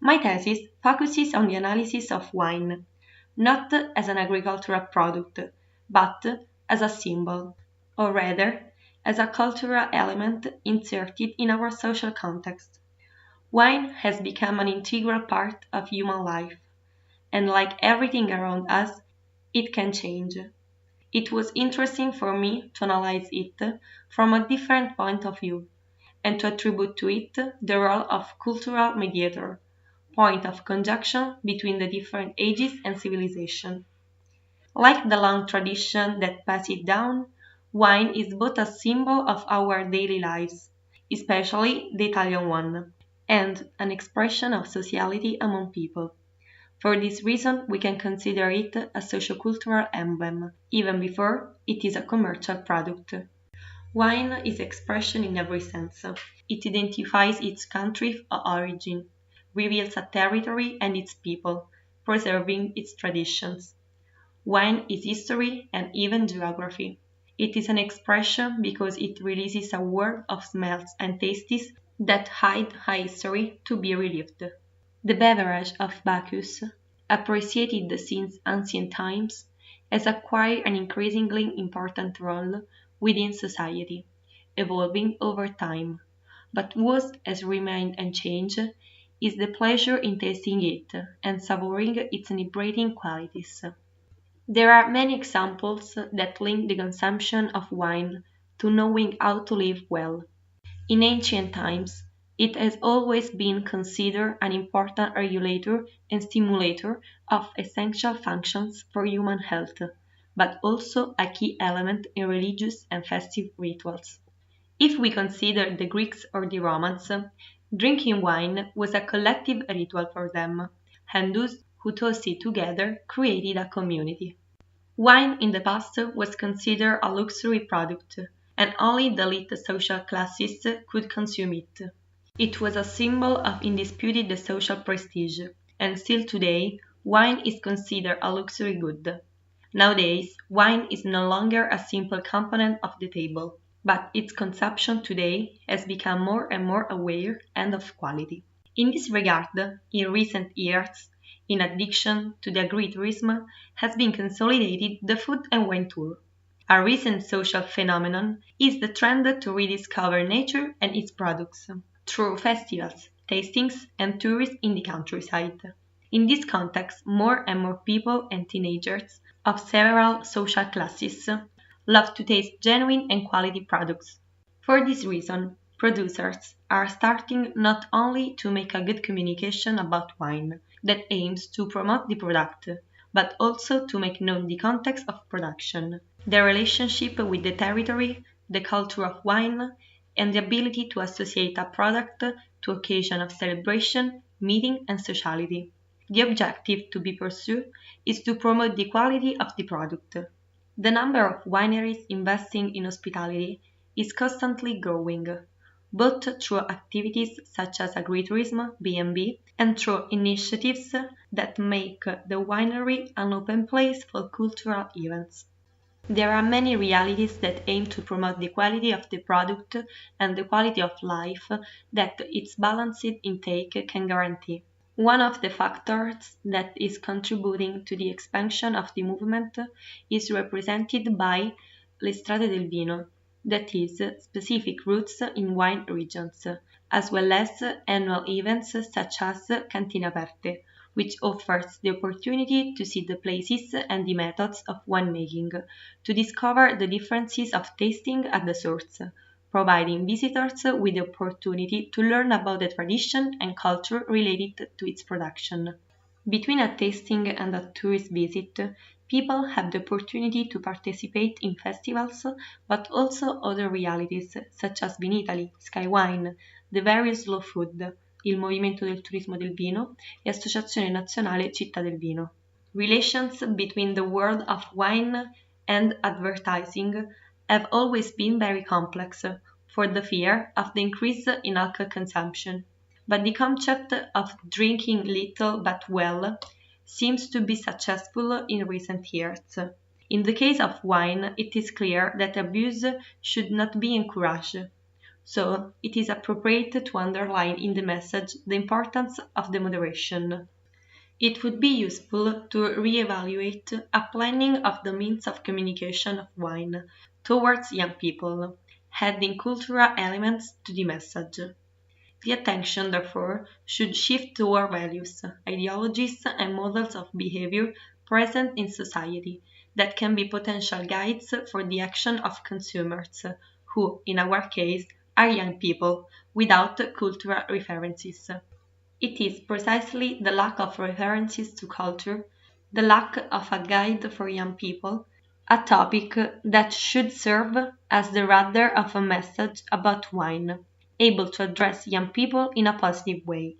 My thesis focuses on the analysis of wine, not as an agricultural product, but as a symbol, or rather, as a cultural element inserted in our social context. Wine has become an integral part of human life, and like everything around us, it can change. It was interesting for me to analyze it from a different point of view and to attribute to it the role of cultural mediator, point of conjunction between the different ages and civilization. Like the long tradition that passes it down, wine is both a symbol of our daily lives, especially the Italian one, and an expression of sociality among people. For this reason, we can consider it a sociocultural emblem, even before it is a commercial product. Wine is expression in every sense. It identifies its country of origin, reveals a territory and its people, preserving its traditions. Wine is history and even geography. It is an expression because it releases a world of smells and tastes that hide a history to be relived. The beverage of Bacchus, appreciated since ancient times, has acquired an increasingly important role within society, evolving over time. But what has remained unchanged is the pleasure in tasting it and savoring its inebriating qualities. There are many examples that link the consumption of wine to knowing how to live well. In ancient times, it has always been considered an important regulator and stimulator of essential functions for human health, but also a key element in religious and festive rituals. If we consider the Greeks or the Romans, drinking wine was a collective ritual for them, and those who toasted together created a community. Wine in the past was considered a luxury product, and only the elite social classes could consume it. It was a symbol of indisputed social prestige, and still today, wine is considered a luxury good. Nowadays, wine is no longer a simple component of the table, but its consumption today has become more and more aware and of quality. In this regard, in recent years, in addition to the agritourism, has been consolidated the food and wine tour. A recent social phenomenon is the trend to rediscover nature and its products through festivals, tastings, and tours in the countryside. In this context, more and more people and teenagers of several social classes love to taste genuine and quality products. For this reason, producers are starting not only to make a good communication about wine that aims to promote the product, but also to make known the context of production, the relationship with the territory, the culture of wine, and the ability to associate a product to occasion of celebration, meeting, and sociality. The objective to be pursued is to promote the quality of the product. The number of wineries investing in hospitality is constantly growing, both through activities such as agritourism, B&B, and through initiatives that make the winery an open place for cultural events. There are many realities that aim to promote the quality of the product and the quality of life that its balanced intake can guarantee. One of the factors that is contributing to the expansion of the movement is represented by le strade del vino, that is, specific routes in wine regions, as well as annual events such as Cantine Aperte, which offers the opportunity to see the places and the methods of winemaking, to discover the differences of tasting at the source, providing visitors with the opportunity to learn about the tradition and culture related to its production. Between a tasting and a tourist visit, people have the opportunity to participate in festivals, but also other realities such as Vinitaly, Sky Wine, the various slow food, il Movimento del Turismo del Vino e Associazione Nazionale Città del Vino. Relations between the world of wine and advertising have always been very complex for the fear of the increase in alcohol consumption. But the concept of drinking little but well seems to be successful in recent years. In the case of wine, it is clear that abuse should not be encouraged. so it is appropriate to underline in the message the importance of the moderation. It would be useful to re-evaluate a planning of the means of communication of wine towards young people, adding cultural elements to the message. The attention, therefore, should shift toward values, ideologies, and models of behavior present in society that can be potential guides for the action of consumers, who, in our case, are young people without cultural references. It is precisely the lack of references to culture, the lack of a guide for young people, a topic that should serve as the rudder of a message about wine, able to address young people in a positive way.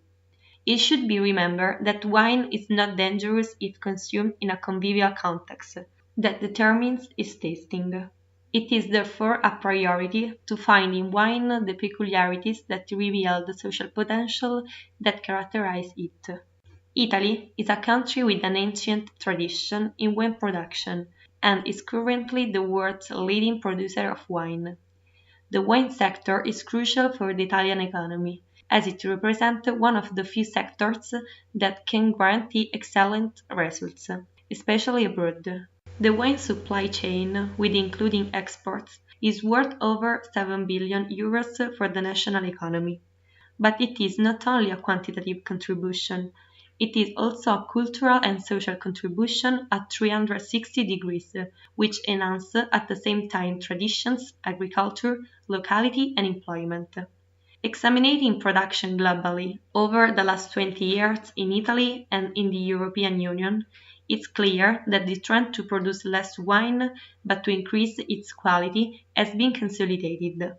It should be remembered that wine is not dangerous if consumed in a convivial context that determines its tasting. It is therefore a priority to find in wine the peculiarities that reveal the social potential that characterize it. Italy is a country with an ancient tradition in wine production and is currently the world's leading producer of wine. The wine sector is crucial for the Italian economy, as it represents one of the few sectors that can guarantee excellent results, especially abroad. The wine supply chain, with including exports, is worth over 7 billion euros for the national economy. But it is not only a quantitative contribution, it is also a cultural and social contribution at 360 degrees, which enhance at the same time traditions, agriculture, locality, and employment. Examining production globally over the last 20 years in Italy and in the European Union, it's clear that the trend to produce less wine but to increase its quality has been consolidated.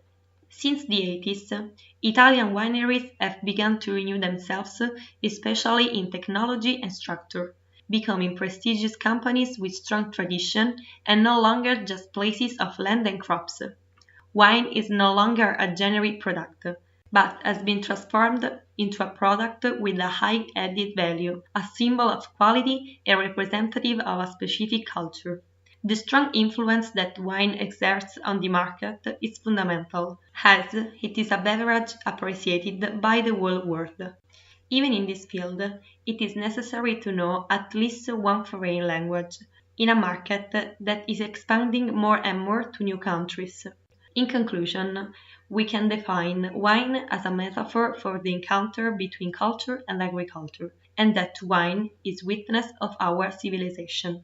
Since the 80s, Italian wineries have begun to renew themselves, especially in technology and structure, becoming prestigious companies with strong tradition and no longer just places of land and crops. Wine is no longer a generic product, but has been transformed into a product with a high added value, a symbol of quality and representative of a specific culture. The strong influence that wine exerts on the market is fundamental, as it is a beverage appreciated by the whole world. Even in this field, it is necessary to know at least one foreign language, in a market that is expanding more and more to new countries. In conclusion, we can define wine as a metaphor for the encounter between culture and agriculture, and that wine is witness of our civilization.